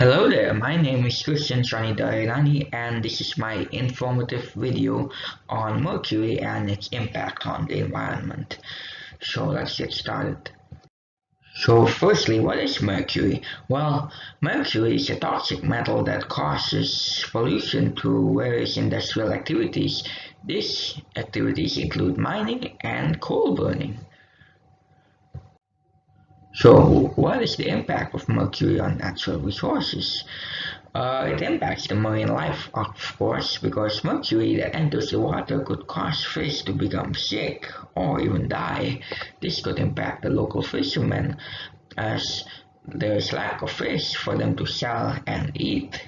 Hello there, my name is Christian Dairani and this is my informative video on mercury and its impact on the environment. So let's get started. So firstly, what is mercury? Well, mercury is a toxic metal that causes pollution through various industrial activities. These activities include mining and coal burning. So what is the impact of mercury on natural resources? It impacts the marine life, of course, because mercury that enters the water could cause fish to become sick or even die. This could impact the local fishermen as there is lack of fish for them to sell and eat.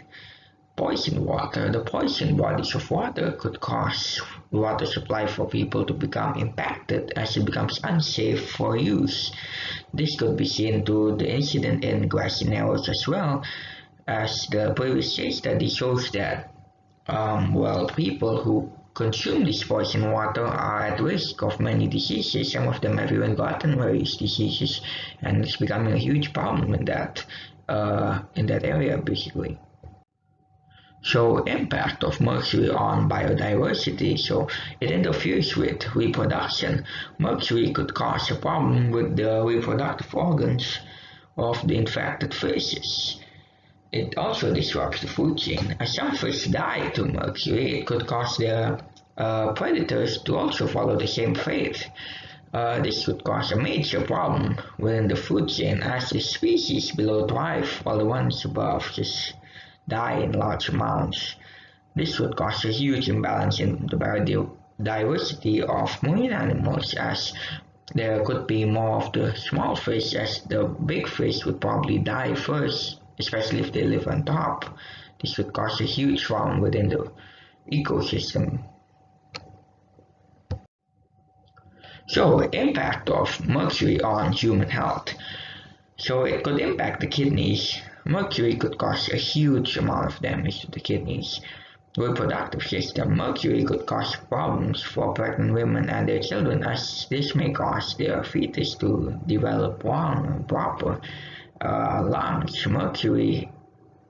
Poisoned water. The poisoned bodies of water could cause water supply for people to become impacted as it becomes unsafe for use. This could be seen to the incident in grassy narrows as well, as the previous case study shows that people who consume this poison water are at risk of many diseases. Some of them have even gotten various diseases, and it's becoming a huge problem in that area basically. So impact of mercury on biodiversity. So it interferes with reproduction. Mercury could cause a problem with the reproductive organs of the infected fishes. It also disrupts the food chain. As some fish die to mercury, it could cause their predators to also follow the same fate. This could cause a major problem within the food chain as the species below thrive while the ones above just die in large amounts. This would cause a huge imbalance in the biodiversity of marine animals as there could be more of the small fish as the big fish would probably die first, especially if they live on top. This would cause a huge problem within the ecosystem. So, impact of mercury on human health. So it could impact the kidneys. Mercury could cause a huge amount of damage to the kidneys. Reproductive system. Mercury could cause problems for pregnant women and their children as this may cause their fetus to develop wrong and proper lungs. Mercury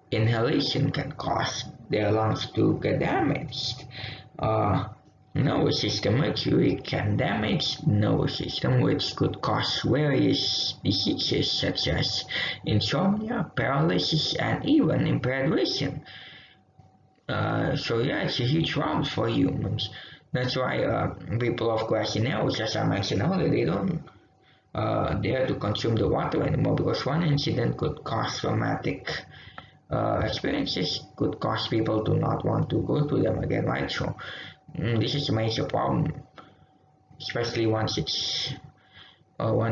inhalation can cause their lungs to get damaged. Nervous system. Mercury can damage the nervous system, which could cause various diseases such as insomnia, paralysis, and even impaired vision. So yeah, it's a huge problem for humans. That's why people of grassy narrows, as I mentioned earlier, they don't dare to consume the water anymore because one incident could cause traumatic experiences, could cause people to not want to go to them again, right? So this is a major problem, especially once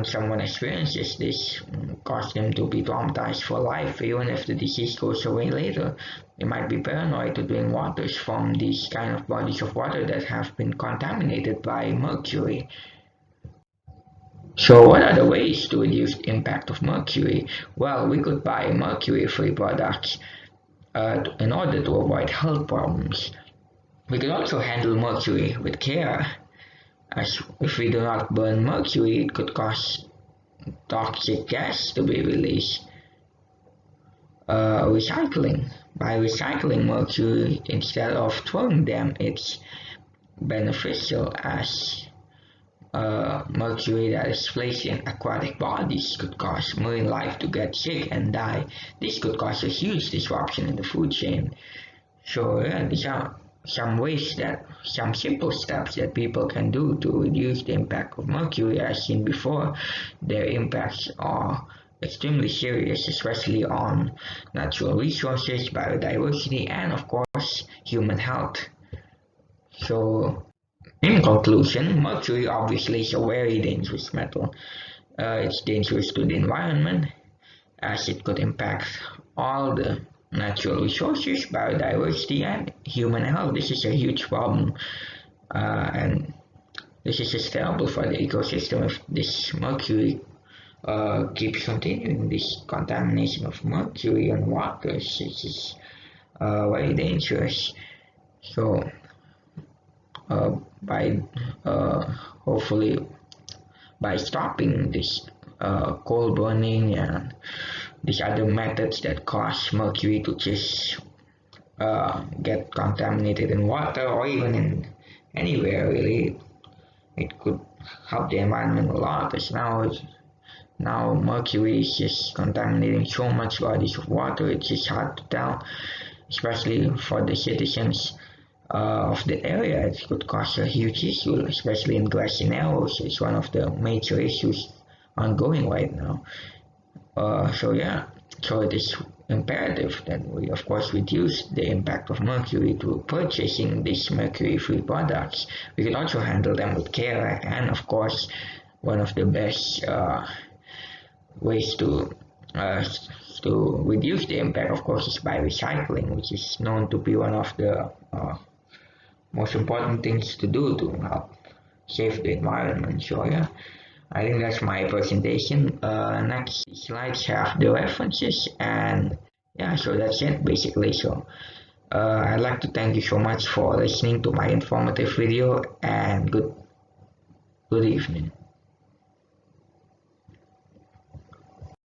someone experiences this, cause them to be traumatized for life. Even if the disease goes away later, they might be paranoid to drink waters from these kind of bodies of water that have been contaminated by mercury. So what are the ways to reduce the impact of mercury? Well, we could buy mercury-free products in order to avoid health problems. We could also handle mercury with care, as if we do not burn mercury, it could cause toxic gas to be released. Recycling. By recycling mercury instead of throwing them, it's beneficial as mercury that is placed in aquatic bodies could cause marine life to get sick and die. This could cause a huge disruption in the food chain. So yeah, these are some simple steps that people can do to reduce the impact of mercury. As seen before, their impacts are extremely serious, especially on natural resources, biodiversity, and of course, human health. So, in conclusion, mercury obviously is a very dangerous metal. It's dangerous to the environment as it could impact all the natural resources, biodiversity, and human health. This is a huge problem, and this is just terrible for the ecosystem if this mercury keeps continuing. This contamination of mercury on waters is very dangerous. So, by hopefully by stopping this coal burning and these other methods that cause mercury to just get contaminated in water or even in anywhere really. It could help the environment a lot, as now mercury is just contaminating so much bodies of water. It's just hard to tell, especially for the citizens of the area. It could cause a huge issue, especially in grassy narrows. It's one of the major issues ongoing right now. So yeah, so it is imperative that we of course reduce the impact of mercury through purchasing these mercury-free products. We can also handle them with care, and of course one of the best ways uh, to reduce the impact of course is by recycling, which is known to be one of the most important things to do to help save the environment. So yeah, I think that's my presentation. Next slides have the references, and yeah, so that's it basically. So I'd like to thank you so much for listening to my informative video, and good evening.